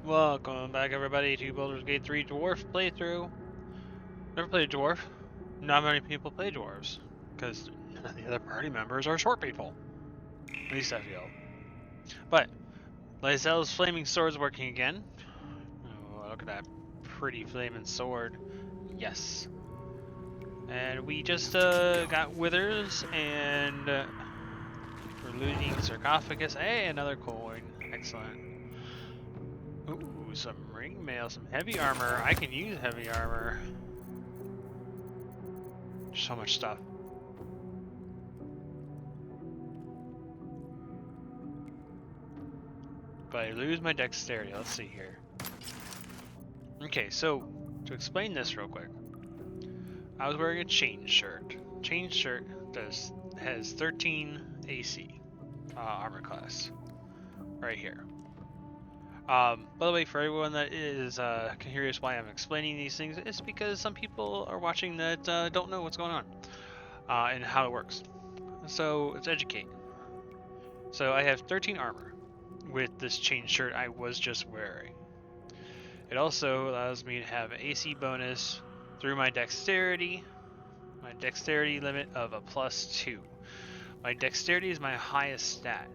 Welcome back, everybody, to Baldur's Gate 3 Dwarf playthrough. Never played a Dwarf. Not many people play Dwarves, because none of the other party members are short people. At least I feel. But, Lysel's flaming sword's working again. Oh, look at that pretty flaming sword. Yes. And we just got Withers, and we're looting sarcophagus. Hey, another coin. Excellent. Ooh, some ring mail, some heavy armor. I can use heavy armor. So much stuff. But I lose my dexterity. Let's see here. Okay, so to explain this real quick, I was wearing a chain shirt. Chain shirt has 13 AC armor class right here. By the way, for everyone that is curious why I'm explaining these things, it's because some people are watching that don't know what's going on and how it works. So it's educate. So I have 13 armor with this chain shirt I was just wearing. It also allows me to have an AC bonus through my dexterity limit of a +2. My dexterity is my highest stat.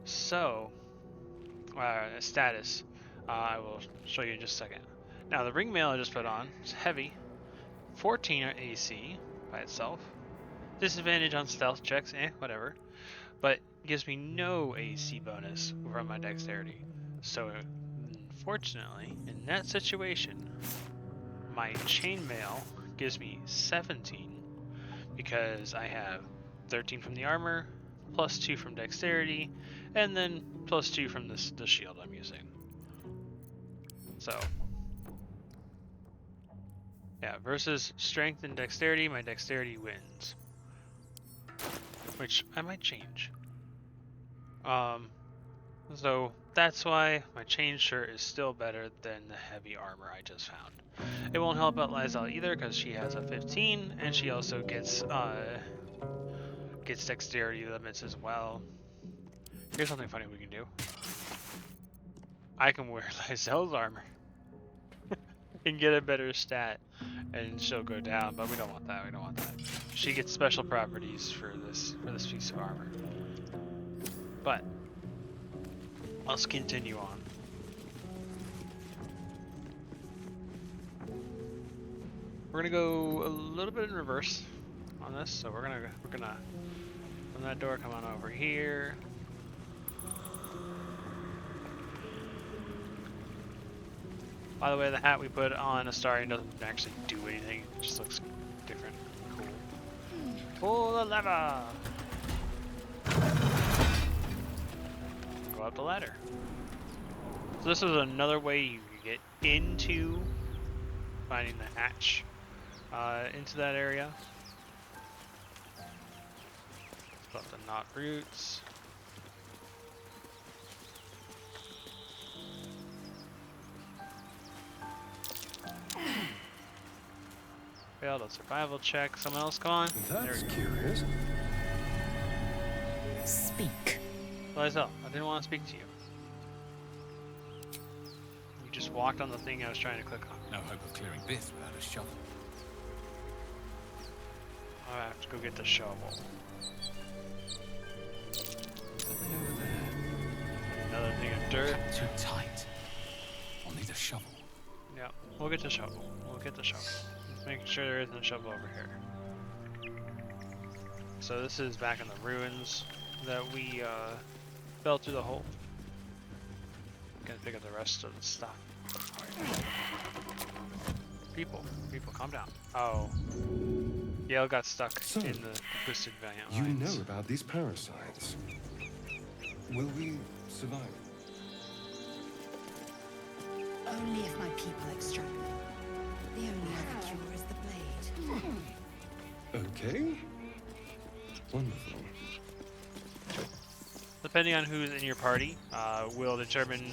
So, status, I will show you in just a second. Now, the ring mail I just put on is heavy, 14 AC by itself. Disadvantage on stealth checks, whatever. But gives me no AC bonus from my dexterity. So, unfortunately, in that situation, my chainmail gives me 17 because I have 13 from the armor, +2 from dexterity, and then +2 from the shield I'm using. So, yeah, versus strength and dexterity, my dexterity wins. Which I might change. So that's why my chain shirt is still better than the heavy armor I just found. It won't help out Lysel either because she has a 15 and she also gets dexterity limits as well. Here's something funny we can do. I can wear Lysel's armor and get a better stat and she'll go down, but we don't want that. We don't want that. She gets special properties for this piece of armor. But let's continue on. We're gonna go a little bit in reverse on this, so we're gonna from that door come on over here. By the way, the hat we put on Astarion doesn't actually do anything; it just looks different, cool. Pull the lever. Go up the ladder. So this is another way you can get into finding the hatch into that area. About the knot roots. Failed a survival check. Someone else come on. That's curious. Speak. Lysel, I didn't want to speak to you. You just walked on the thing I was trying to click on. No hope of clearing this without a shovel. I have to go get the shovel. Something over there. Another thing of dirt. Too tight. I'll need a shovel. Yeah, we'll get the shovel. We'll get the shovel. Just making sure there isn't a shovel over here. So this is back in the ruins that we fell through the hole. Gonna pick up the rest of the stuff. People, calm down. Oh. Yale got stuck So, in the twisted valiant You lines. know about these parasites. Will we survive? Only if my people extract them. The only other cure is the blade. Okay. Wonderful. Depending on who's in your party, will determine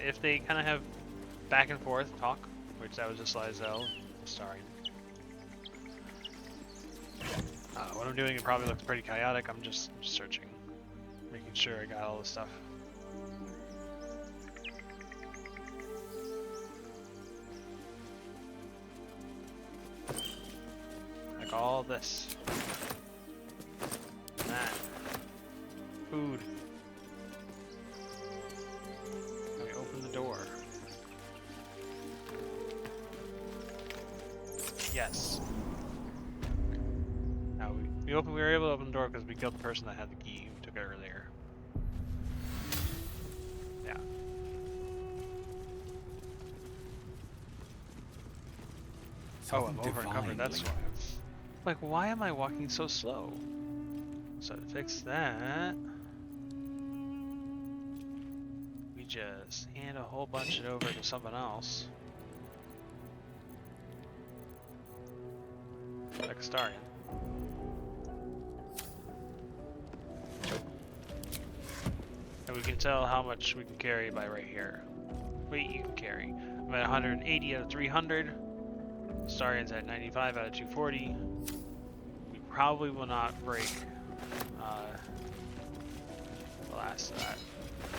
if they kind of have back and forth talk, which that was just Lysel, Starring. What I'm doing, it probably looks pretty chaotic. I'm just searching, making sure I got all the stuff. all this. And that. Food. Let me open the door. Yes. Now we were able to open the door because we killed the person that had the key. We took it earlier. Yeah. Oh, I'm over encumbered, that's why. Like, why am I walking so slow? So to fix that, we just hand a whole bunch it over to someone else. Like a Starian. And we can tell how much we can carry by right here. Weight you can carry. I'm at 180 out of 300. Starian's at 95 out of 240. We probably will not break the last of that.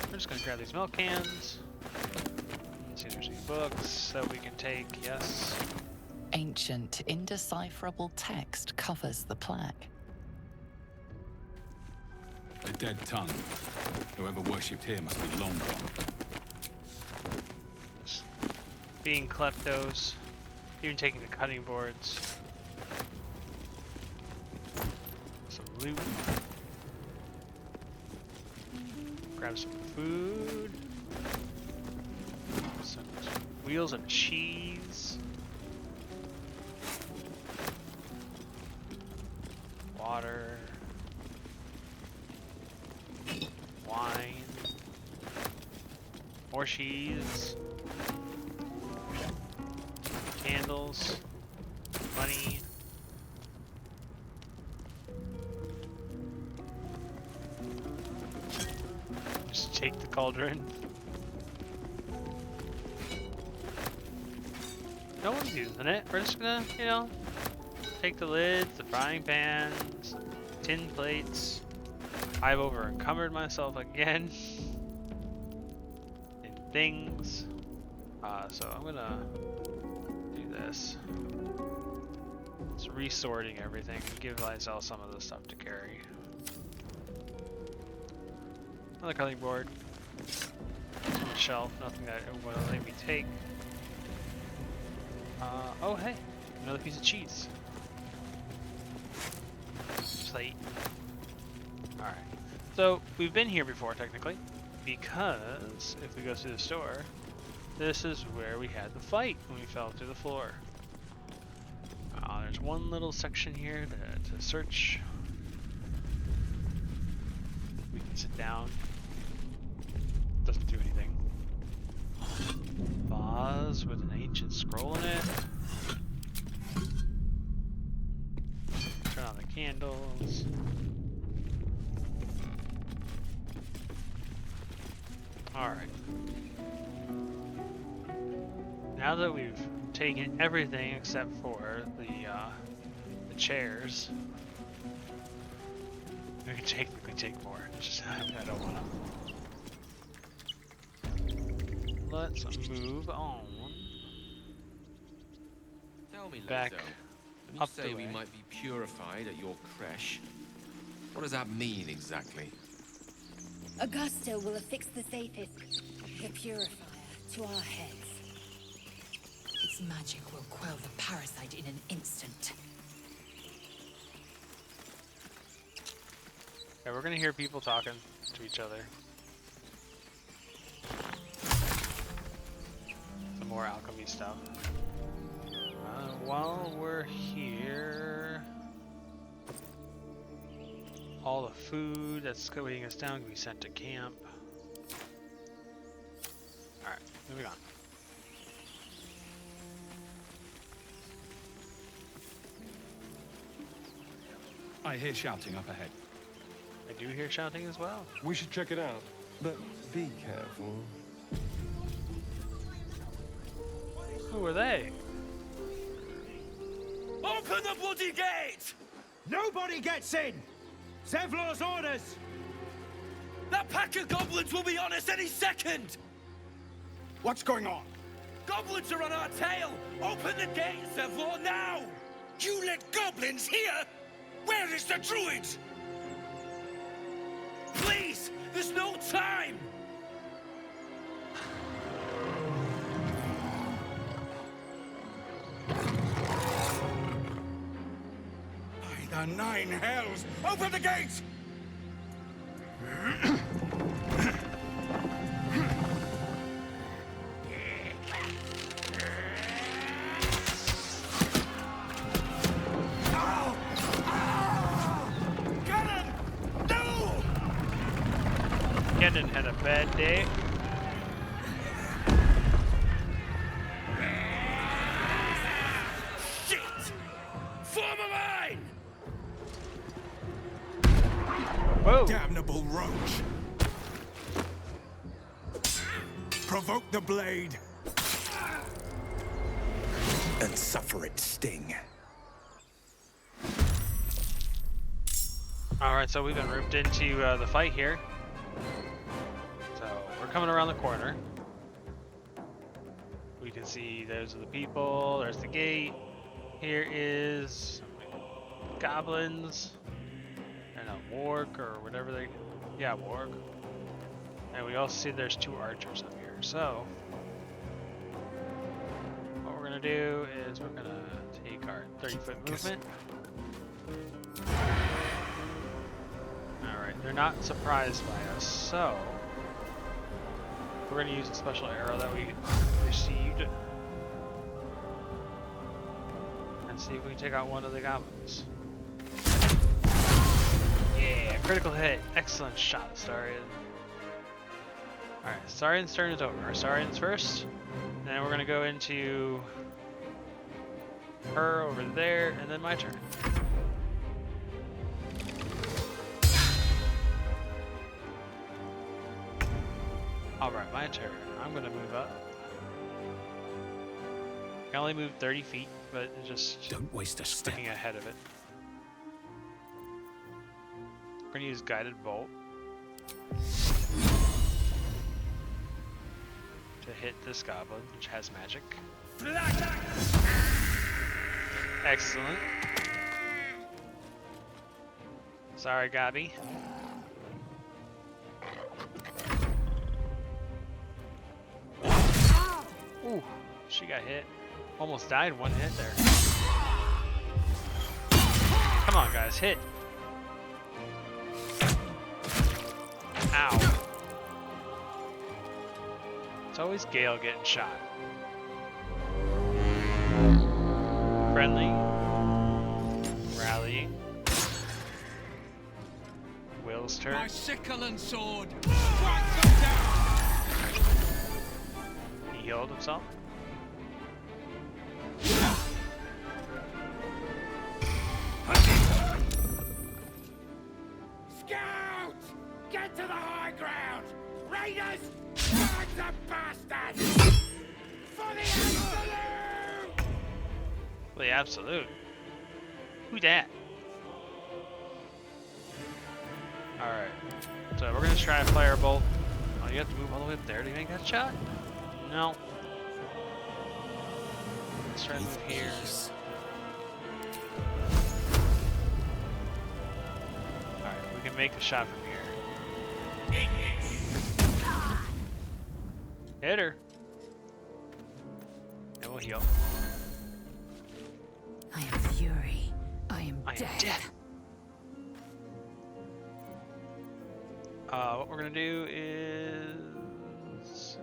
We're just gonna grab these milk cans. Let's see if there's any books that we can take. Yes. Ancient, indecipherable text covers the plaque. A dead tongue. Whoever worshipped here must be long gone. Being kleptos. Even taking the cutting boards. Some loot. Grab some food. Some wheels of cheese. Water. Wine. More cheese. Candles. Money. Just take the cauldron. No one's using it. We're just gonna, you know, take the lids, the frying pans, tin plates. I've over encumbered myself again in things. So I'm gonna do this. It's resorting everything. Give myself some of the stuff to carry. Another cutting board. On the shelf. Nothing that it will let me take. Oh hey, another piece of cheese. Plate. Alright. So, we've been here before, technically, because if we go through the store, this is where we had the fight when we fell through the floor. There's one little section here to search. We can sit down. Doesn't do anything. Vase with an ancient scroll in it. Turn on the candles. Alright. Now that we've taken everything except for the chairs, we can take more. It's just I don't want to. Let's move on. Tell me, Back Lizzo, when you up say the we way. might be purified at your creche, what does that mean exactly? Augusta will affix the safest, the purifier, to our heads. Its magic will quell the parasite in an instant. Yeah, we're gonna hear people talking to each other. Some more alchemy stuff. While we're here, all the food that's weighing us down can be sent to camp. Alright, moving on. I hear shouting up ahead. I do hear shouting as well. We should check it out, but be careful. Who are they? Open the bloody gate! Nobody gets in! Zevlor's orders! That pack of goblins will be on us any second! What's going on? Goblins are on our tail! Open the gate, Zevlor, now! You let goblins here? Where is the druid? Please, there's no time! By the 9 hells! Open the gates! Kenan had a bad day. Shit! Form a line! Whoa! Damnable roach! Provoke the blade! And suffer its sting. Alright, so we've been roped into the fight here. So we're coming around the corner. We can see those are the people, there's the gate. Here is goblins. And a warg or whatever they... Yeah, warg. And we also see there's 2 archers up here. So what we're gonna do is we're gonna take our 30-foot movement. Alright, they're not surprised by us, so we're gonna use a special arrow that we received and see if we can take out one of the goblins. Yeah, critical hit. Excellent shot, Astarion. Alright, Astarion's turn is over. Astarion's first. And then we're gonna go into her over there, and then my turn. Alright, my turn. I'm gonna move up. I can only move 30 feet, but it's just Don't waste a step. sticking ahead of it. We're gonna use guided bolt to hit this goblin, which has magic. Excellent. Sorry, Gabby. Ooh, she got hit. Almost died, 1 hit there. Come on, guys, hit. Ow. It's always Gale getting shot. Friendly. Rallying. Will's turn. My sickle and sword! Strike them down! He healed himself. Scout! Get to the high ground! Raiders! Find the bastards! For the absolute! The absolute. Who dat? Alright. So we're gonna try a fire bolt. Oh, you have to move all the way up there to make that shot? No. Let's try to move here. Alright, we can make a shot from here. Hit her. And we'll heal. I am fury. I am dead. What we're gonna do is let's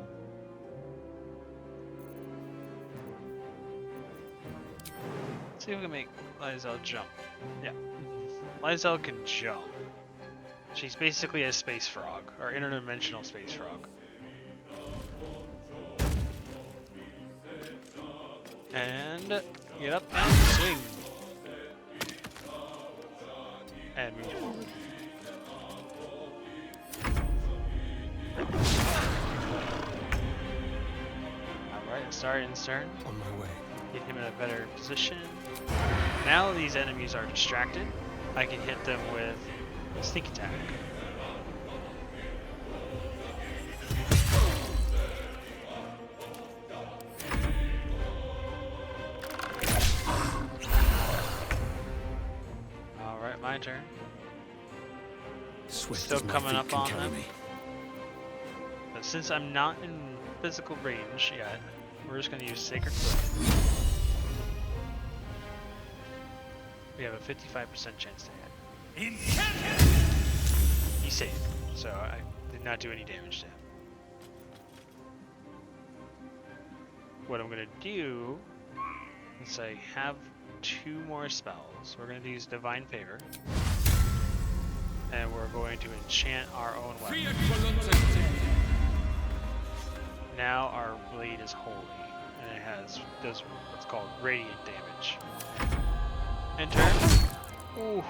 see if we can make Lysel jump. Yeah, Lysel can jump. She's basically a space frog, or interdimensional space frog. And get up and swing. And move forward. Alright, Astarion's turn. On my way. Get him in a better position. Now these enemies are distracted. I can hit them with sneak attack. my turn. Swift Still as my coming feet up can on carry them. me. But since I'm not in physical range yet, we're just gonna use Sacred Flame. We have a 55% chance to hit. He's safe, so I did not do any damage to him. What I'm gonna do is I have 2 more spells. We're gonna use Divine Favor, and we're going to enchant our own weapon. Now our blade is holy, and it does what's called radiant damage. Enter. Ooh.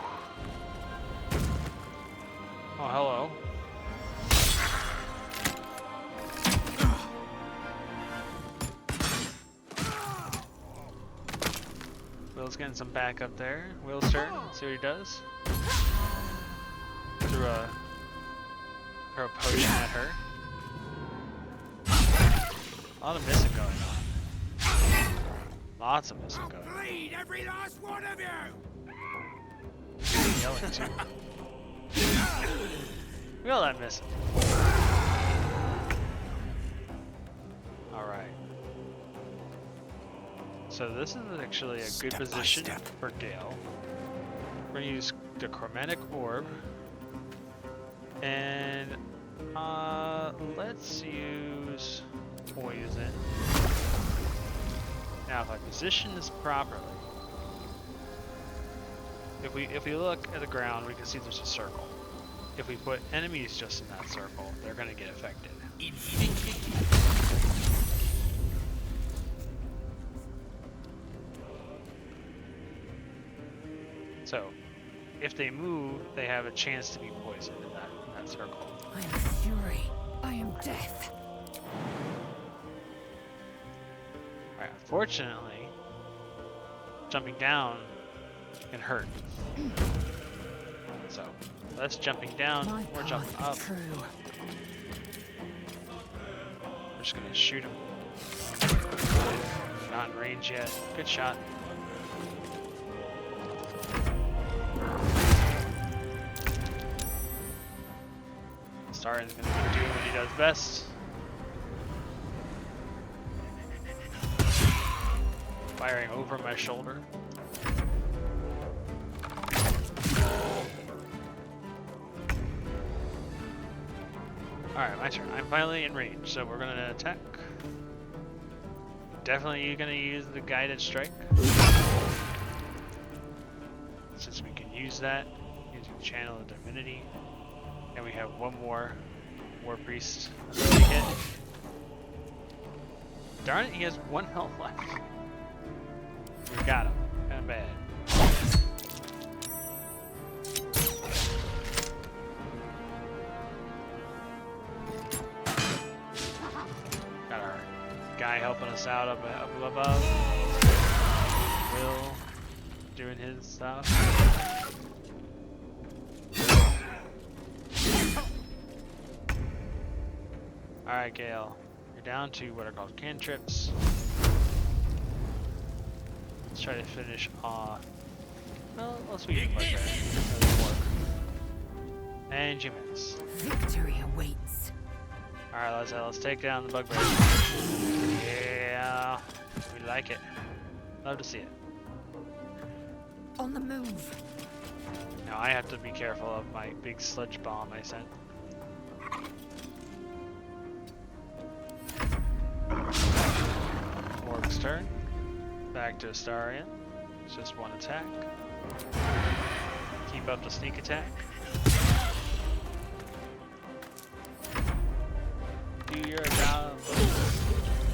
Oh, hello. Will's getting some backup there. Will's turn. Let's see what he does. Threw a potion at her. A lot of missing going on. Lots of missing going on. Bleed every last one of you! Yelling too. Look at all that missing. Alright. So this is actually a good position for Gale. We're gonna use the Chromatic Orb. And let's use Poison. Now if I position this properly, if we look at the ground, we can see there's a circle. If we put enemies just in that circle, they're gonna get affected. So, if they move, they have a chance to be poisoned in that circle. I am fury. I am death. Alright, unfortunately, jumping down can hurt. So, less jumping down, more jumping up. True. We're just gonna shoot him. Not in range yet. Good shot. Starion's gonna be doing what he does best. Firing over my shoulder. Alright, my turn. I'm finally in range, so we're gonna attack. Definitely gonna use the guided strike. Since we can use that using Channel of Divinity. And we have one more War Priest to hit. Darn it, he has 1 health left. We got him. Kinda bad. Got our guy helping us out up above. Will doing his stuff. Alright, Gale. You're down to what are called cantrips. Let's try to finish off. Well, let's begin with that. That'll work. And you miss. Victory awaits. Alright, let's take down the bugbear. Yeah, we like it. Love to see it. On the move. Now I have to be careful of my big sludge bomb I sent. Orc's turn. Back to Astarion. It's just 1 attack. Keep up the sneak attack. Do your job.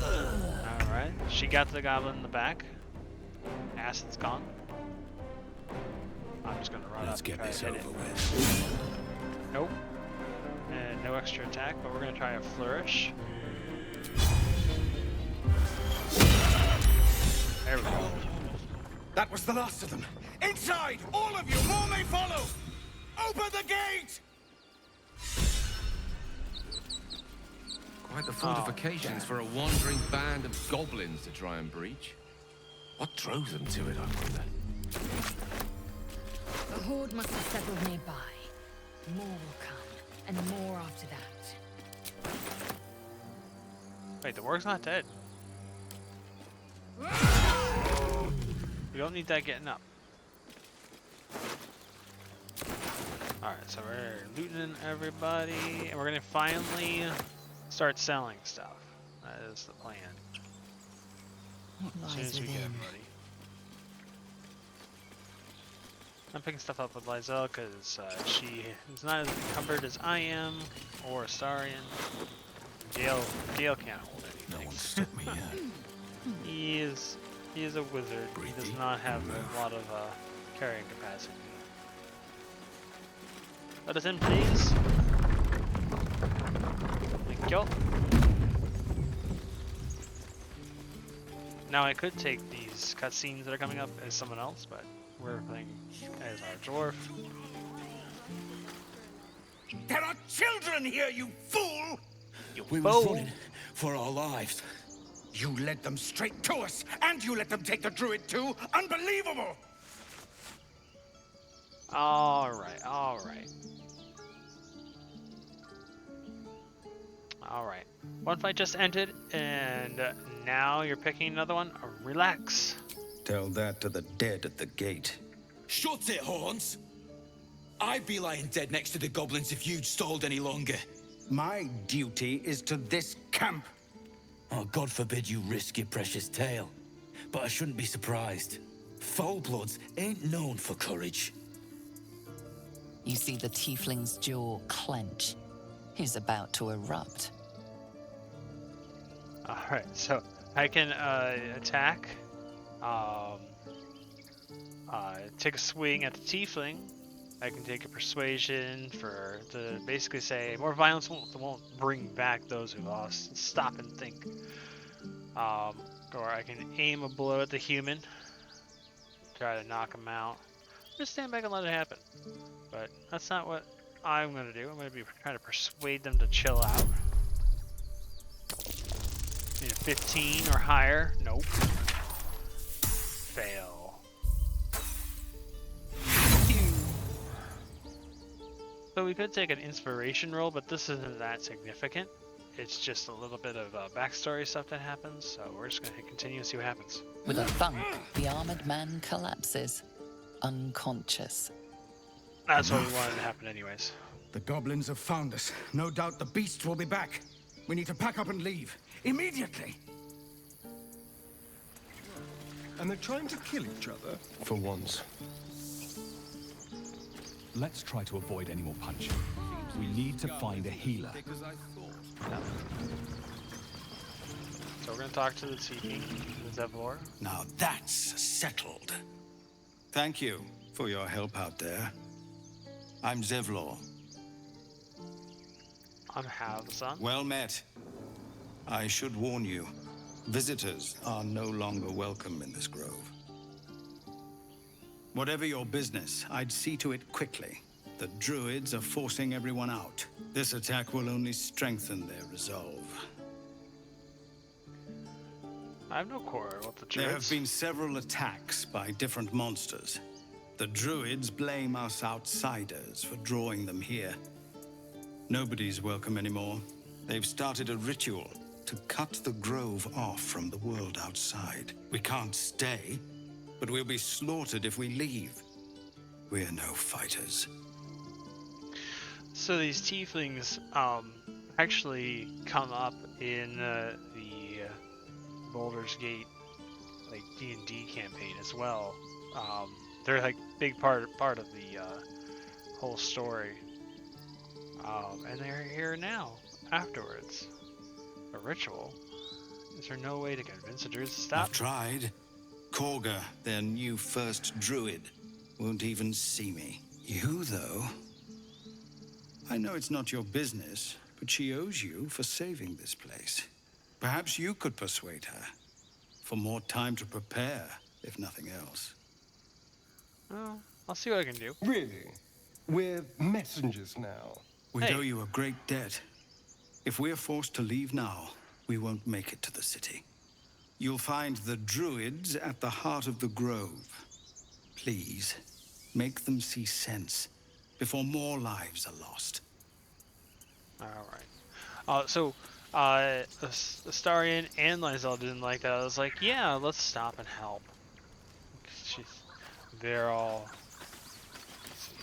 Alright. She got the goblin in the back. Acid's gone. I'm just gonna run Let's up get and this try to over hit it. with. Nope. And no extra attack, but we're gonna try a flourish. There we go. That was the last of them. Inside! All of you! More may follow! Open the gate! Quite the fortifications for a wandering band of goblins to try and breach. What drove them to it, I wonder? horde must have settled nearby. More will come, and more after that. Wait, the warg's not dead. We don't need that getting up. Alright, so we're looting everybody, and we're gonna finally start selling stuff. That is the plan. What As soon lies as we get within? everybody. I'm picking stuff up with Lizelle because she is not as encumbered as I am, or Astarion. Gale can't hold No anything. one stopped me yet. He is a wizard. He does not have a lot of carrying capacity. Let us in, please. Thank you. Now I could take these cutscenes that are coming up as someone else, but we're playing as our dwarf. There are children here, you fool! We fool. were running for our lives. You led them straight to us, and you let them take the druid too? Unbelievable! Alright, alright. Alright. One fight just ended, and now you're picking another one. Relax. Tell that to the dead at the gate. Shut it, Horns! I'd be lying dead next to the goblins if you'd stalled any longer. My duty is to this camp. Oh, God forbid you risk your precious tail. But I shouldn't be surprised. Foulbloods ain't known for courage. You see the tiefling's jaw clench. He's about to erupt. Alright, so I can attack, take a swing at the tiefling. I can take a persuasion to basically say more violence won't bring back those who lost. Stop and think. Or I can aim a blow at the human, try to knock him out. Just stand back and let it happen. But that's not what I'm gonna do. I'm gonna be trying to persuade them to chill out. Need a 15 or higher. Nope. Fail. So we could take an inspiration roll, but this isn't that significant. It's just a little bit of backstory stuff that happens, so we're just going to continue and see what happens. With a thunk, the armored man collapses, unconscious. That's what we wanted to happen anyways. The goblins have found us. No doubt the beasts will be back. We need to pack up and leave. Immediately! And they're trying to kill each other? For once. Let's try to avoid any more punching. We need to find a healer. Because I thought. So we're going to talk to the Seeking, the Zevlor. Now that's settled. Thank you for your help out there. I'm Zevlor. I'm Havzan. Well met. I should warn you, visitors are no longer welcome in this grove. Whatever your business, I'd see to it quickly. The druids are forcing everyone out. This attack will only strengthen their resolve. I have no quarrel with the There have druids. been several attacks by different monsters. The druids blame us outsiders for drawing them here. Nobody's welcome anymore. They've started a ritual to cut the grove off from the world outside. We can't stay, but we'll be slaughtered if we leave. We're no fighters. So these tieflings actually come up in the Baldur's Gate like D&D campaign as well. They're like big part of the whole story. And they're here now afterwards. A ritual. Is there no way to convince the druids to stop? I've tried. Korga, their new first druid, won't even see me. You, though? I know it's not your business, but she owes you for saving this place. Perhaps you could persuade her. For more time to prepare, if nothing else. Well, I'll see what I can do. Really? We're messengers now. We Hey. owe you a great debt. If we're forced to leave now, we won't make it to the city. You'll find the druids at the heart of the grove. Please, Make them see sense before more lives are lost. All right. Astarion and Lysel didn't like that. I was like, yeah, let's stop and help. She's, they're all. Let's see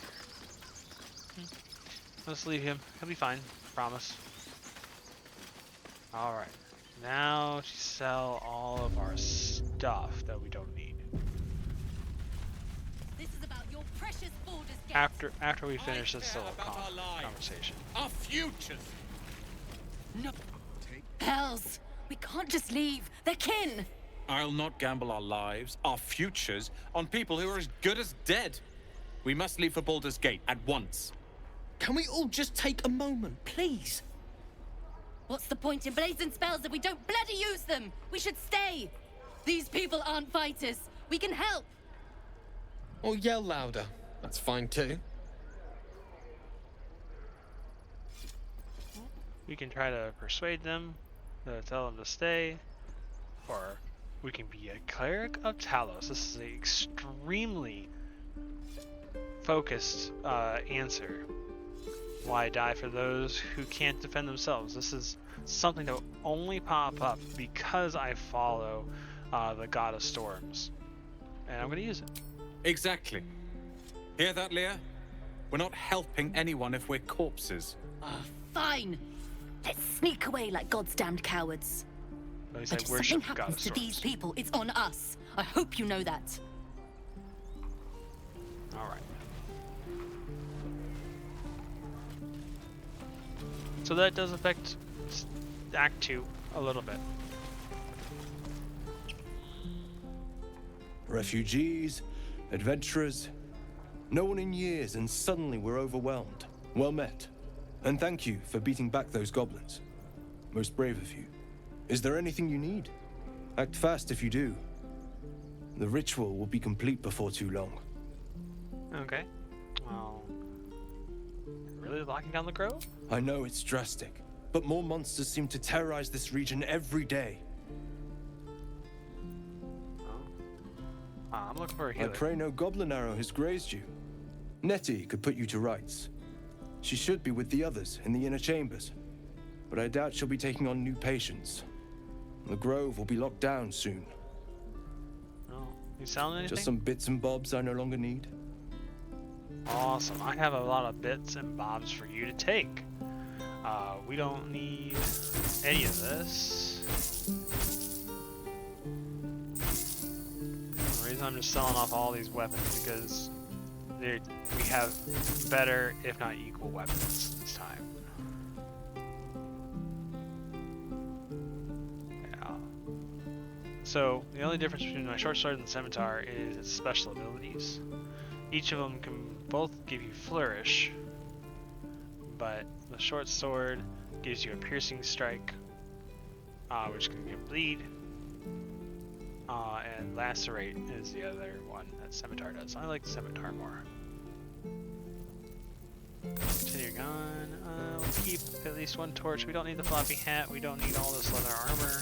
here. Let's leave him. He'll be fine. Promise. All right. Now to sell all of our stuff that we don't need. This is about your precious Baldur's Gate. After we finish this little conversation. Our futures. No. Hells! We can't just leave. They're kin! I'll not gamble our lives, our futures, on people who are as good as dead. We must leave for Baldur's Gate at once. Can we all just take a moment, please? What's the point in blazing spells if we don't bloody use them? We should stay! These people aren't fighters. We can help! Or yell louder. That's fine too. We can try to persuade them, tell them to stay, or we can be a cleric of Talos. This is an extremely focused answer. Why die for those who can't defend themselves? This is something that will only pop up because I follow the God of Storms, and I'm going to use it. Exactly. Hear that, Leah? We're not helping anyone if we're corpses. Fine! Let's sneak away like God's damned cowards. But he's But like, if worship something the God of happens to these Storms. people, it's on us. I hope you know that. All right. So that does affect Act 2 a little bit. Refugees, adventurers, no one in years, and suddenly we're overwhelmed. Well met. And thank you for beating back those goblins. Most brave of you. Is there anything you need? Act fast if you do. The ritual will be complete before too long. Okay. Well, really locking down the grove? I know it's drastic, but more monsters seem to terrorize this region every day. I'm looking for a I healer. pray no goblin arrow has grazed you. Nettie could put you to rights. She should be with the others in the inner chambers, but I doubt she'll be taking on new patients. The grove will be locked down soon. Oh, you selling anything? Just some bits and bobs I no longer need. Awesome. I have a lot of bits and bobs for you to take. We don't need any of this. The reason I'm just selling off all these weapons because we have better, if not equal, weapons this time. Yeah. So the only difference between my short sword and the scimitar is its special abilities. Each of them can both give you flourish, but the short sword gives you a piercing strike, which can give bleed, and lacerate is the other one that scimitar does. I like scimitar more. Continuing on, we'll keep at least one torch. We don't need the floppy hat. We don't need all this leather armor.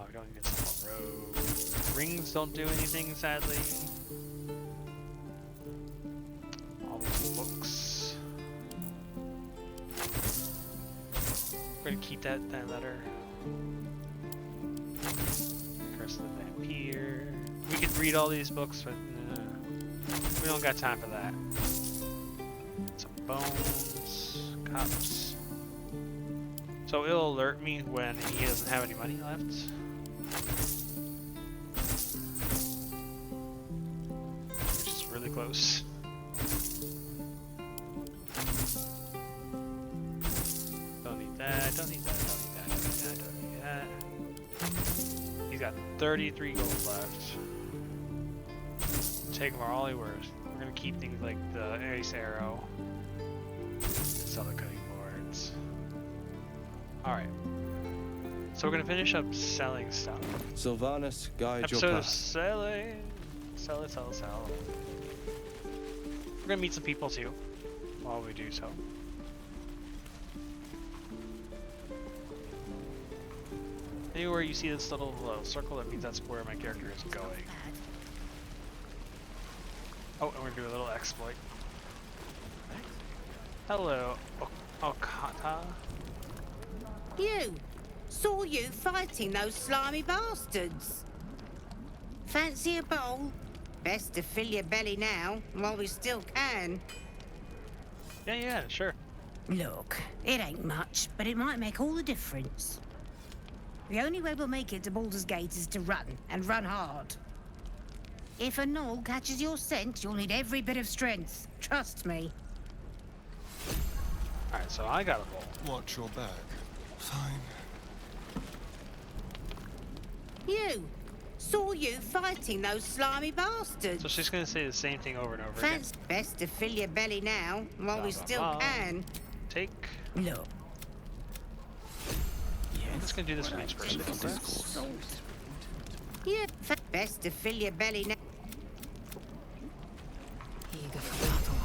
We don't need this robe. Rings don't do anything, sadly. All these books. We're gonna keep that letter. Curse of the Vampire. We could read all these books, but we don't got time for that. Some bones, cups. So it'll alert me when he doesn't have any money left. Which is really close. Don't need that, don't need that, don't need that, don't need that, don't need that. He's got 33 gold left. Take him for all he worth. We're gonna keep things like the ace arrow. Sell the cutting boards. Alright. So we're gonna finish up selling stuff. Sylvanas, guide Episode your of path. selling. Sell it, sell, sell. We're gonna meet some people too while we do so. Anywhere you see this little circle, that means that's where my character is going. Oh, and we're gonna do a little exploit. Hello, Okata. You! Saw you fighting those slimy bastards. Fancy a bowl? Best to fill your belly now, while we still can. Yeah, sure. Look, it ain't much, but it might make all the difference. The only way we'll make it to Baldur's Gate is to run, and run hard. If a gnoll catches your scent, you'll need every bit of strength. Trust me. Alright, so I got a bowl. Watch your back. Fine. You! Saw you fighting those slimy bastards. So she's gonna say the same thing over and over Fancy best to fill your belly now, while we still can. Take. Look. I'm just gonna do this for each person. Yeah, best to fill your belly now. Eager for battle.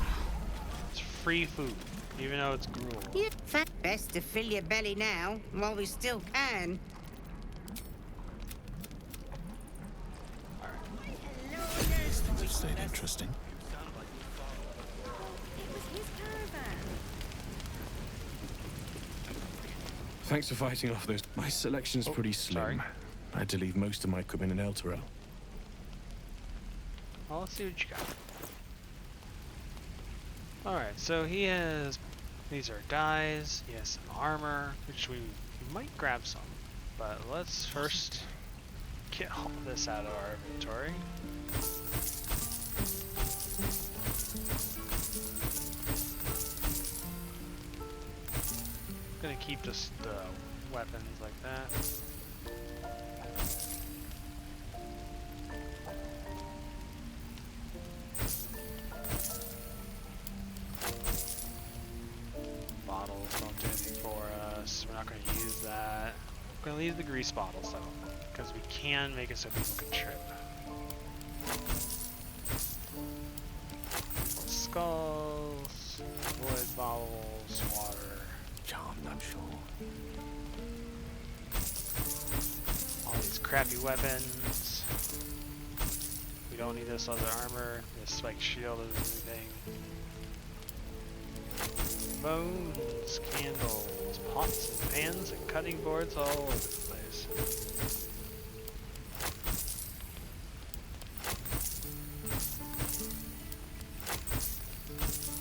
It's free food, even though it's gruel. Yeah, best to fill your belly now, while we still can. Stayed interesting. Thanks for fighting off those. My selection's pretty slim. sorry. I had to leave most of my equipment in Elturel. Well, let's see what you got. Alright, so he has... These are dyes. He has some armor, which we might grab some. But let's first get all this out of our inventory. Gonna keep just weapons like that. Bottles don't do anything for us. We're not gonna use that. We're gonna leave the grease bottles though, because we can make it so people can trip. Skulls, wood bottles, water. Charmed, I'm sure. All these crappy weapons. We don't need this other armor. This spike shield is anything. Bones, candles, pots and pans and cutting boards all over the place.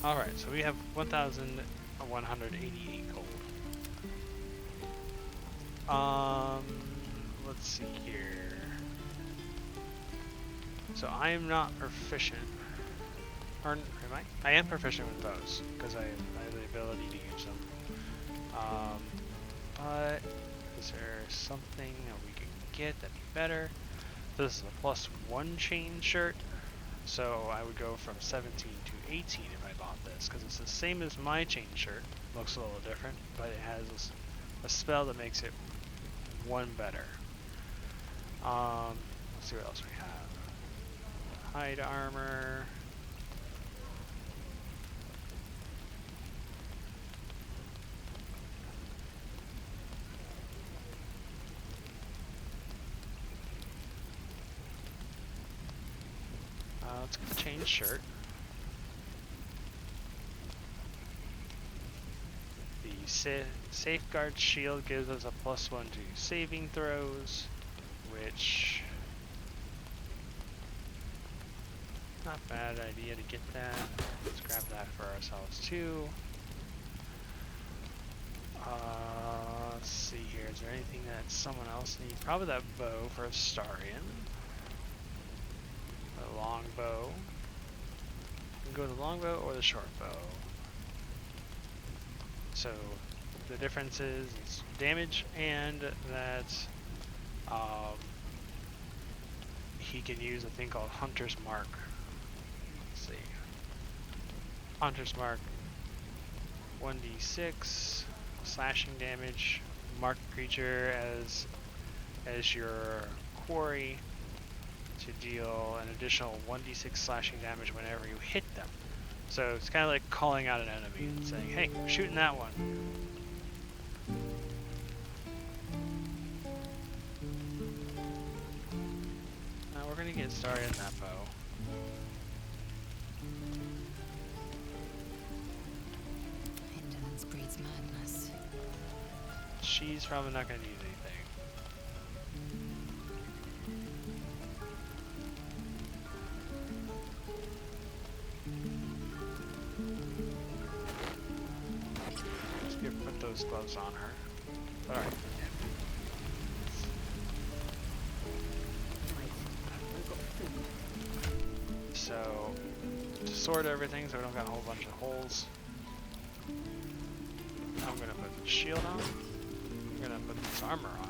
Alright, so we have 1,188 gold. Let's see here. So I am not proficient. Or am I? I am proficient with bows, because I have the ability to use them. But is there something that we can get that'd be better? This is a +1 chain shirt, so I would go from 17 to 18 if I bought this, because it's the same as my chain shirt. Looks a little different, but it has a spell that makes it 1 better. Let's see what else we have. Hide armor. Let's change shirt. The safeguard shield gives us a +1 to saving throws, which not a bad idea to get that. Let's grab that for ourselves too. Let's see here. Is there anything that someone else needs? Probably that bow for Astarion. The long bow. You can go the long bow or the short bow. So the difference is it's damage and that he can use a thing called Hunter's Mark. Let's see. Hunter's Mark 1d6 slashing damage. Mark creature as your quarry to deal an additional 1d6 slashing damage whenever you hit them. So it's kind of like calling out an enemy and saying, hey, we're shooting that one. Now we're going to get started on that bow. madness. She's probably not gonna need anything. Let's put those gloves on her. Alright. So, to sort everything so we don't got a whole bunch of holes, I'm gonna put the shield on. I'm gonna put this armor on.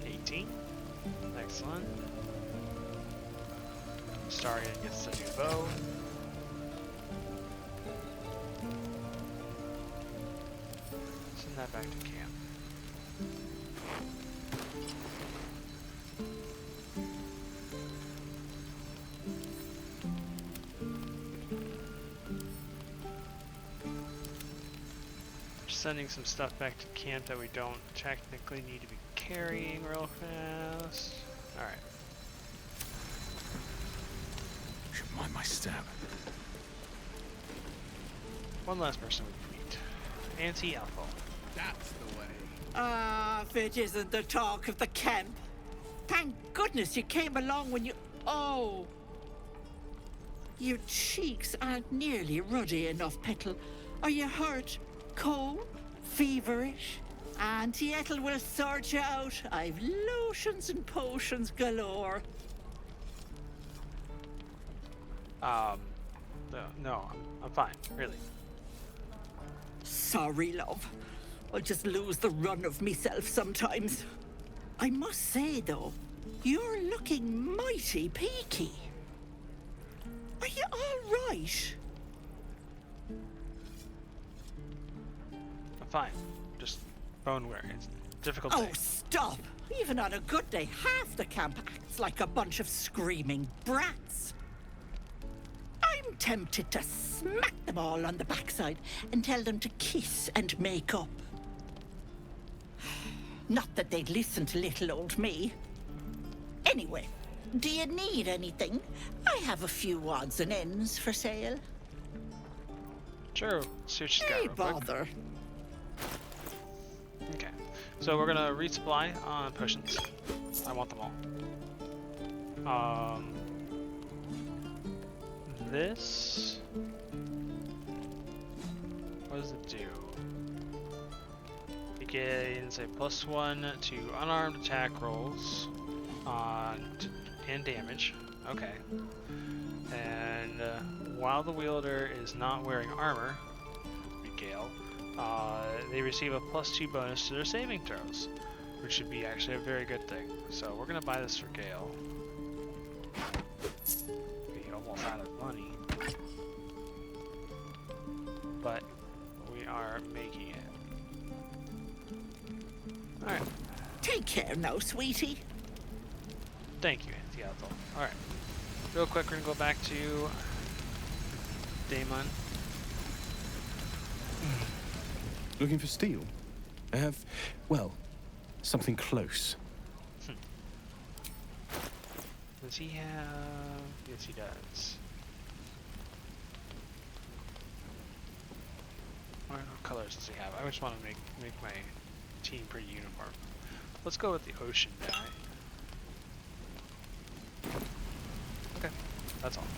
18. Excellent. Starry gets the new bow. Send that back to camp. Sending some stuff back to camp that we don't technically need to be carrying real fast. Alright. Should mind my step. One last person we can meet. Auntie Ethel. That's the way. Ah, if it isn't the talk of the camp. Thank goodness you came along when you... Oh! Your cheeks aren't nearly ruddy enough, Petal. Are you hurt? Cold? Feverish? Auntie Ethel will sort you out. I've lotions and potions galore. No, I'm fine, really. Sorry, love. I'll just lose the run of myself sometimes. I must say, though, you're looking mighty peaky. Are you all right? I'm fine. Just bone wear. It's a difficult Oh, day. stop! Even on a good day, half the camp acts like a bunch of screaming brats. I'm tempted to smack them all on the backside and tell them to kiss and make up. Not that they'd listen to little old me. Anyway, do you need anything? I have a few odds and ends for sale. Sure, see what she's got Hey, real quick. bother. Okay, so we're gonna resupply on potions. I want them all. This. What does it do? It gains a +1 to unarmed attack rolls and damage. Okay. And while the wielder is not wearing armor, Gale, they receive a +2 bonus to their saving throws, which should be actually a very good thing. So we're gonna buy this for Gale. We almost out of money, but we are making it. All right. Take care now, sweetie. Thank you, Auntie Ethel. All right. Real quick, we're gonna go back to Daemon. Looking for steel? I have, well, something close. Does he have... Yes, he does. What colors does he have? I just want to make my team pretty uniform. Let's go with the ocean dye. Okay, that's all.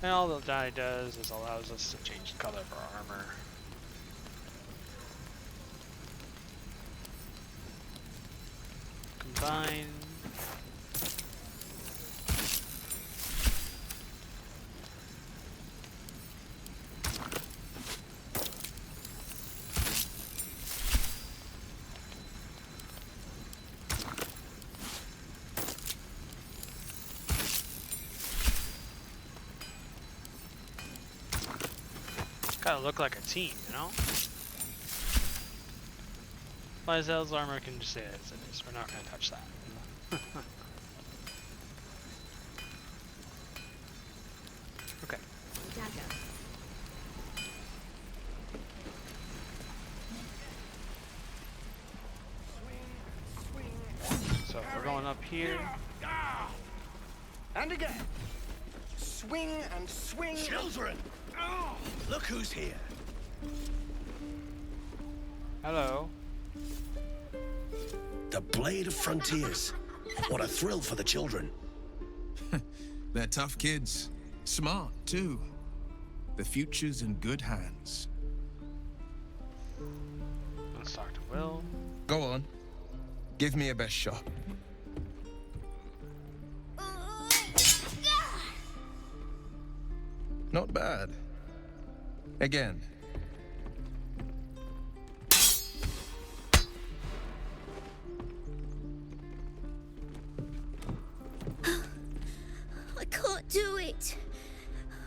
And all the dye does is allows us to change the color of our armor. Combine. Gotta look like a team, you know? Lysel's armor can just stay as it is. We're not gonna touch that. Okay. So we're going up here. And again. Swing and swing. Children! Look who's here. Hello. The Blade of Frontiers. What a thrill for the children. They're tough kids. Smart, too. The future's in good hands. Let's talk to Will. Go on. Give me a best shot. Not bad. Again. I can't do it.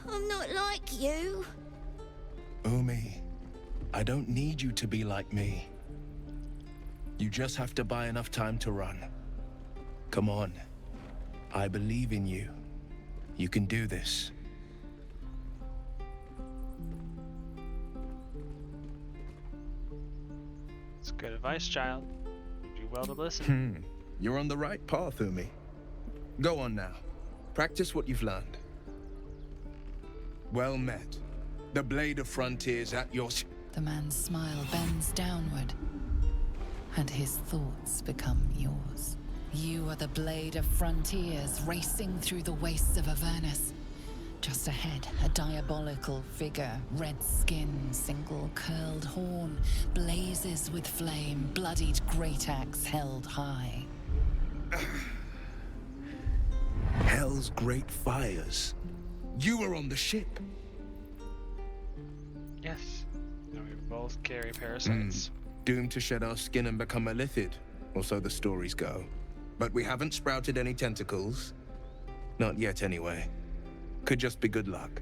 I'm not like you. Umi, I don't need you to be like me. You just have to buy enough time to run. Come on. I believe in you. You can do this. It's good advice, child. You do well to listen. You're on the right path, Umi. Go on now. Practice what you've learned. Well met. The Blade of Frontiers at your... The man's smile bends downward, and his thoughts become yours. You are the Blade of Frontiers racing through the wastes of Avernus. Just ahead, a diabolical figure, red skin, single curled horn, blazes with flame, bloodied great axe held high. Hell's great fires. You were on the ship. Yes. Now we both carry parasites. Doomed to shed our skin and become a lithid, or so the stories go. But we haven't sprouted any tentacles. Not yet, anyway. Could just be good luck.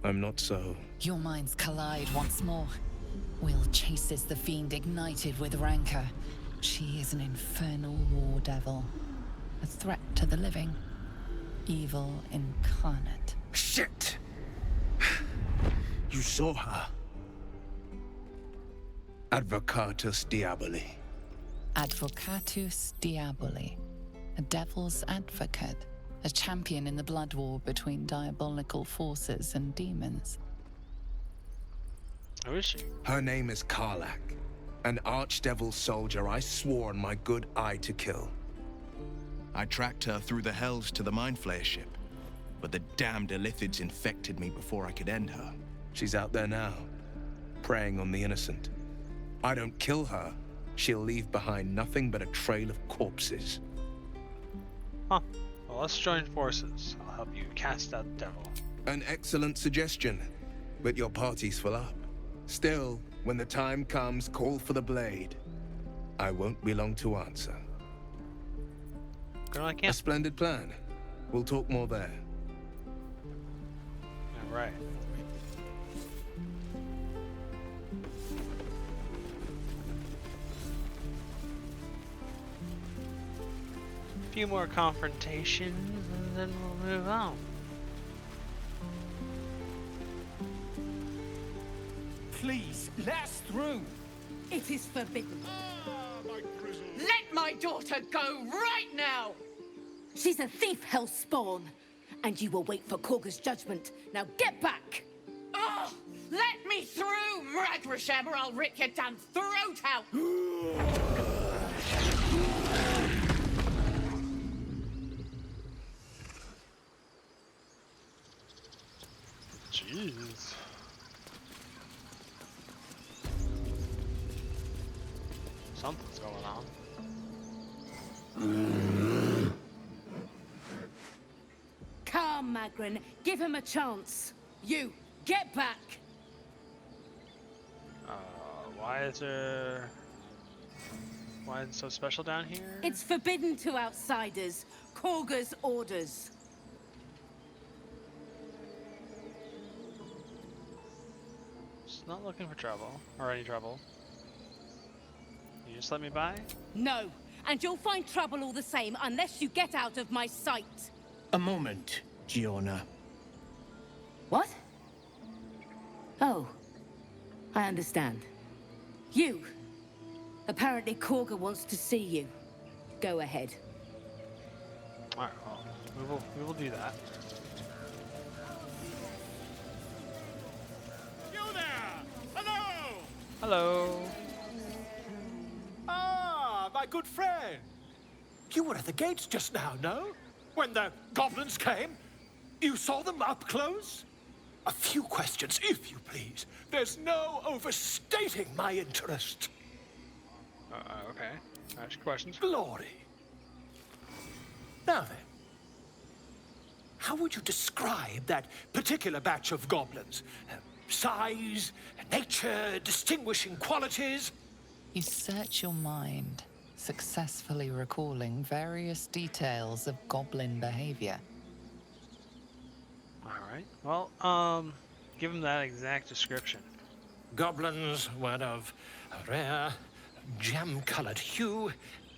I'm not so... Your minds collide once more. Will chases the fiend ignited with rancor. She is an infernal war devil. A threat to the living. Evil incarnate. Shit! You saw her. Advocatus Diaboli. Advocatus Diaboli. A devil's advocate. A champion in the blood war between diabolical forces and demons. Who is she? Her name is Karlach. An archdevil soldier I swore on my good eye to kill. I tracked her through the hells to the Mind Flayer ship, but the damned Illithids infected me before I could end her. She's out there now, preying on the innocent. I don't kill her, she'll leave behind nothing but a trail of corpses. Huh. Well, let's join forces. I'll help you cast out the devil. An excellent suggestion, but your party's full up. Still, when the time comes, call for the blade. I won't be long to answer. Go on, A splendid plan. We'll talk more there. All right. A few more confrontations, and then we'll move on. Please, let us through. It is forbidden. Let my daughter go right now! She's a thief, hellspawn. And you will wait for Korga's judgment. Now get back! Oh, let me through, Ragrasham, or I'll rip your damn throat out! Jeez. Something's going on. Come, Magrin. Give him a chance. You, get back! Why is it so special down here? It's forbidden to outsiders. Korga's orders. Just not looking for trouble, or any trouble. You just let me by? No, and you'll find trouble all the same unless you get out of my sight. A moment, Giona. What? Oh, I understand. You. Apparently Korga wants to see you. Go ahead. Alright, well, we will do that. You there! Hello. Ah, my good friend. You were at the gates just now, no? When the goblins came? You saw them up close? A few questions, if you please. There's no overstating my interest. Okay. Ask questions. Glory. Now then, how would you describe that particular batch of goblins? Size, nature, distinguishing qualities? You search your mind, successfully recalling various details of goblin behavior. Alright. Well, give him that exact description. Goblins were of a rare, jam-colored hue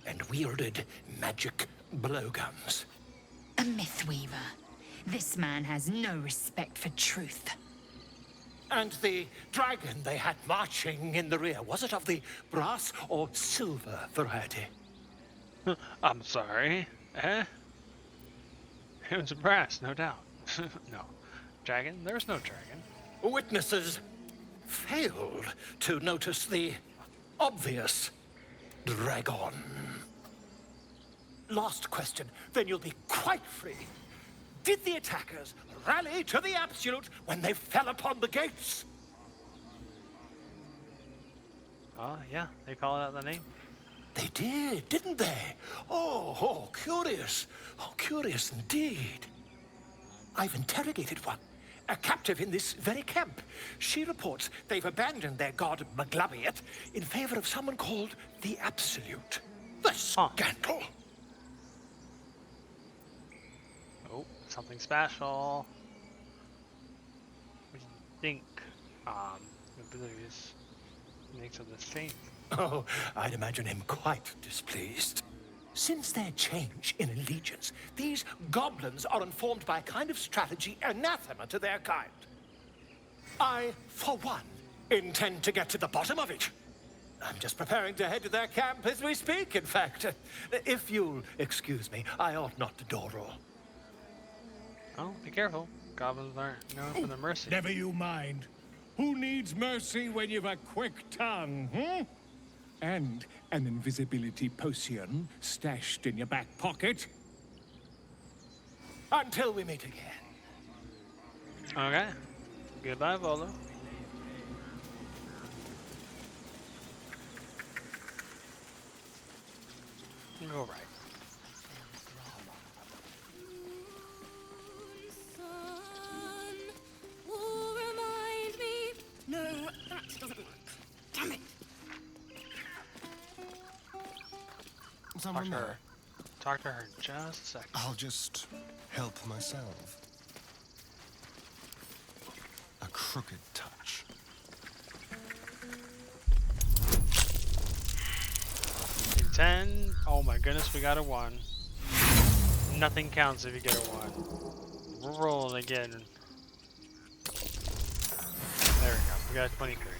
and wielded magic blowguns. A mythweaver. This man has no respect for truth. And the dragon they had marching in the rear, was it of the brass or silver variety? I'm sorry. Eh? It was brass, no doubt. No. Dragon? There's no dragon. Witnesses failed to notice the obvious dragon. Last question, then you'll be quite free. Did the attackers rally to the absolute when they fell upon the gates? Yeah, they call it out the name. They did, didn't they? Oh, curious. Oh, curious indeed. I've interrogated one, a captive in this very camp. She reports they've abandoned their god Maglabiet in favor of someone called the Absolute. The scandal! Oh, something special. What do you think? Abilities makes of the same. Oh, I'd imagine him quite displeased. Since their change in allegiance, these goblins are informed by a kind of strategy anathema to their kind. I, for one, intend to get to the bottom of it. I'm just preparing to head to their camp as we speak, in fact. If you'll excuse me, I ought not to door roll. Oh, be careful. Goblins aren't known for their mercy. Never you mind. Who needs mercy when you've a quick tongue, and an invisibility potion stashed in your back pocket? Until we meet again. Okay. Goodbye, Baldur. Go right. No, that doesn't work. Damn it. Talk to her. Talk to her in just a second. I'll just help myself. A crooked touch. In 10. Oh my goodness, we got a 1. Nothing counts if you get a 1. We're rolling again. There we go. We got a 23.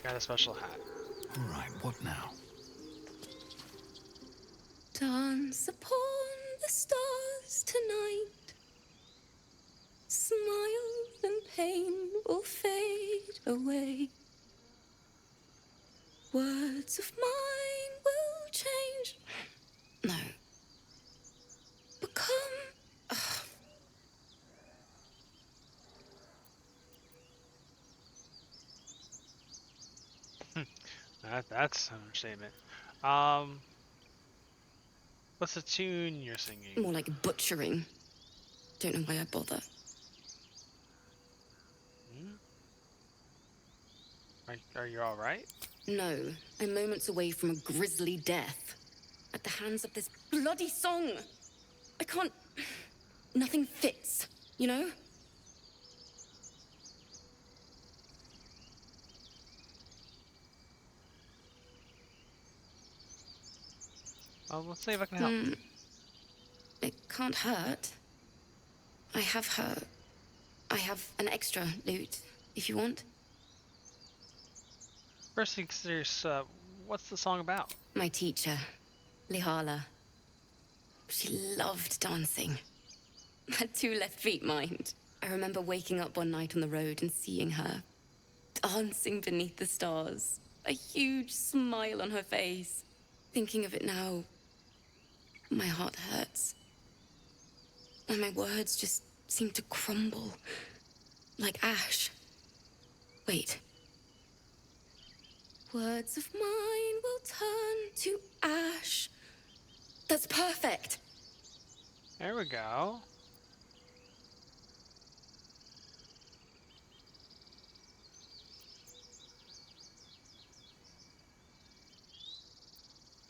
Got a special hat. Right, what now? Dance upon the stars tonight. Smile and pain will fade away. Words of mine will change. No. Become. That's an understatement. What's the tune you're singing? More like butchering. Don't know why I bother. Are you alright? No, I'm moments away from a grisly death. At the hands of this bloody song. I can't. Nothing fits, you know? Well, let's see if I can help. It can't hurt. I have an extra loot, if you want. First things first, what's the song about? My teacher, Lihala. She loved dancing. Had 2 left feet, mind. I remember waking up one night on the road and seeing her, dancing beneath the stars, a huge smile on her face. Thinking of it now, my heart hurts. And my words just seem to crumble, like ash. Wait. Words of mine will turn to ash. That's perfect. There we go.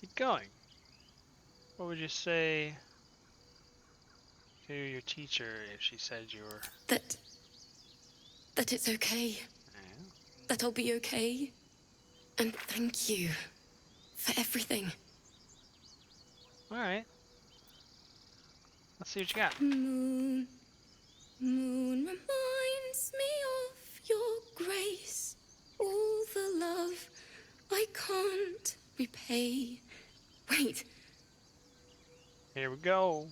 Keep going. What would you say to your teacher if she said you were... That it's okay. Yeah. That I'll be okay. And thank you for everything. Alright. Let's see what you got. Moon, moon reminds me of your grace. All the love I can't repay. Wait. Here we go.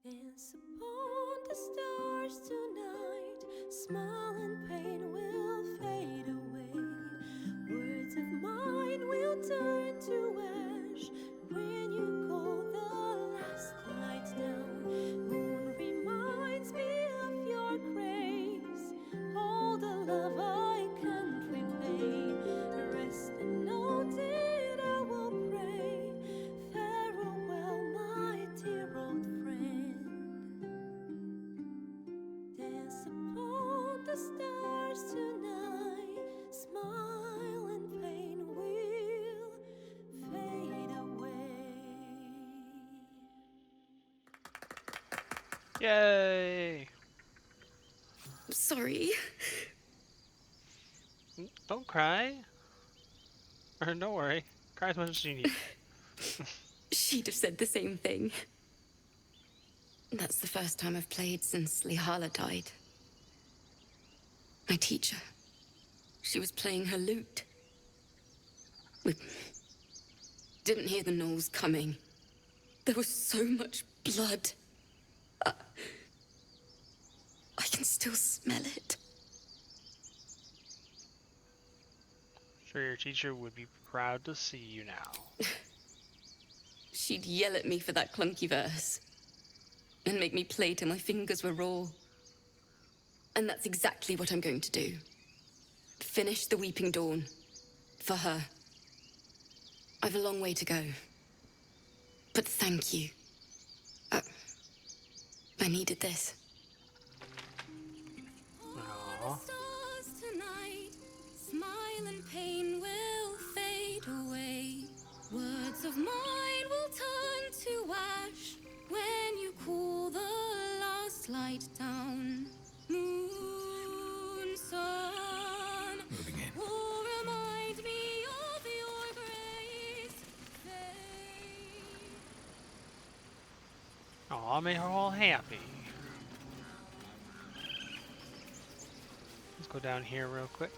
Dance upon the stars tonight. Smile and pain will fade away. Words of mine will turn to ash when you call the last light down. Moon reminds me of your grace. All the love I can't repay. Rest and note it, I will pray. Farewell, my dear old friend. Dance upon the stars tonight. Smile and pain will fade away. Yay! Sorry. Don't cry. Or don't worry. Cry as much as you need. She'd have said the same thing. That's the first time I've played since Lihala died. My teacher. She was playing her lute. We didn't hear the gnolls coming. There was so much blood. I can still smell it. Sure, your teacher would be proud to see you now. She'd yell at me for that clunky verse. And make me play till my fingers were raw. And that's exactly what I'm going to do. Finish the Weeping Dawn. For her. I've a long way to go. But thank you. I needed this. Aww. Stars tonight, smile and pain will fade away. Words of mine will turn to ash when you cool the last light down. Moon, sun, Moving in. will remind me of your grace. Aw, I made her all happy. Let's go down here real quick.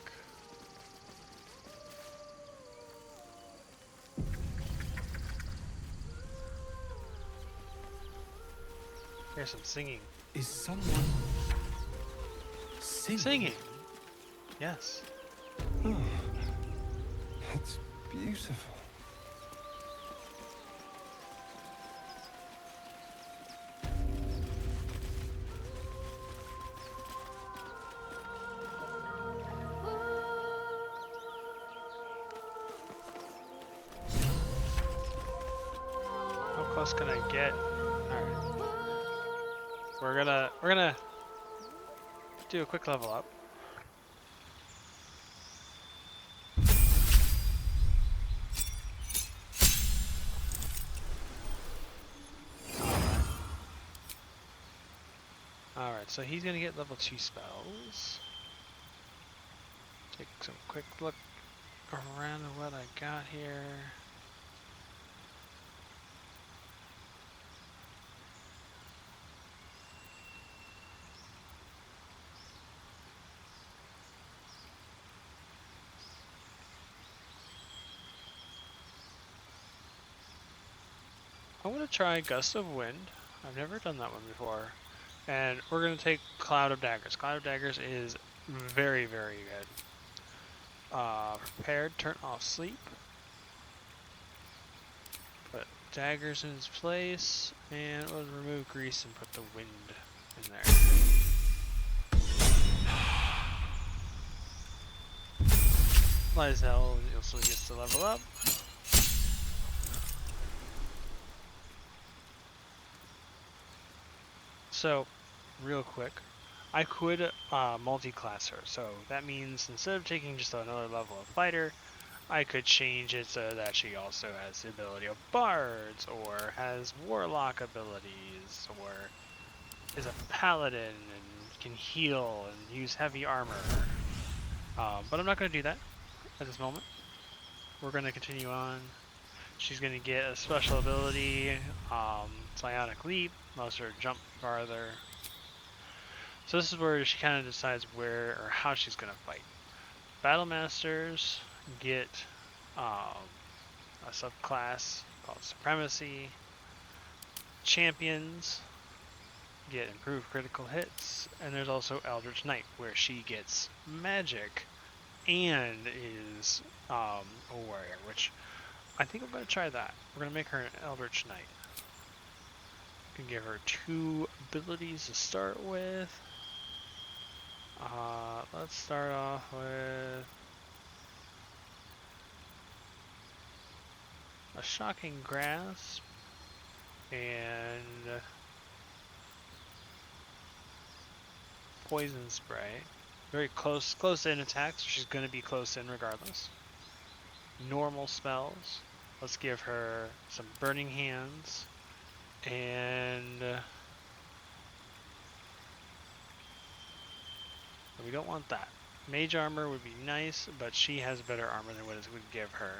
Here's some singing. Is someone Singing? Yes. Oh, it's beautiful. How close can I get? Alright. We're gonna do a quick level up. Alright, so he's gonna get level 2 spells. Take some quick look around at what I got here. I want to try Gust of Wind. I've never done that one before. And we're going to take Cloud of Daggers. Cloud of Daggers is very, very good. Prepared, turn off sleep. Put daggers in its place. And we'll remove grease and put the wind in there. Light as hell, you'll still get to level up. So, real quick, I could multi-class her. So that means instead of taking just another level of fighter, I could change it so that she also has the ability of bards, or has warlock abilities, or is a paladin and can heal and use heavy armor. But I'm not going to do that at this moment. We're going to continue on. She's going to get a special ability, Psionic Leap, allows her to jump farther. So this is where she kind of decides where or how she's going to fight. Battle Masters get a subclass called Supremacy. Champions get improved critical hits, and there's also Eldritch Knight, where she gets magic and is a warrior, which I think I'm going to try that. We're going to make her an Eldritch Knight. Can give her 2 abilities to start with. Let's start off with a Shocking Grasp and Poison Spray. Very close in attacks, so she's going to be close in regardless. Normal spells. Let's give her some Burning Hands. And we don't want that. Mage armor would be nice, but she has better armor than what it would give her.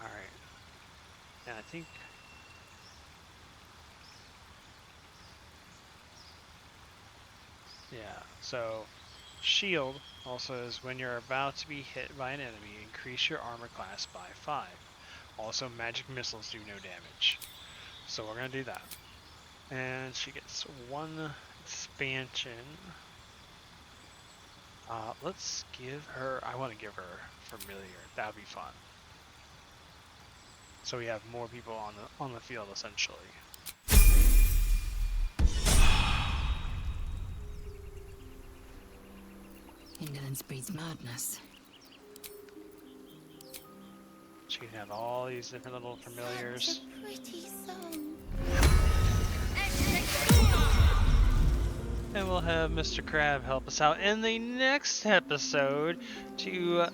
Alright. And I think yeah, so shield also is when you're about to be hit by an enemy, increase your armor class by 5. Also, magic missiles do no damage. So we're going to do that. And she gets 1 expansion. Let's give her... I want to give her Familiar. That would be fun. So we have more people on the field, essentially. Indolence breeds madness. She can have all these different little familiars. Pretty song. And we'll have Mr. Crab help us out in the next episode to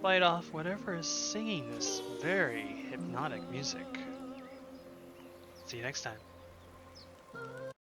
fight off whatever is singing this very hypnotic music. See you next time.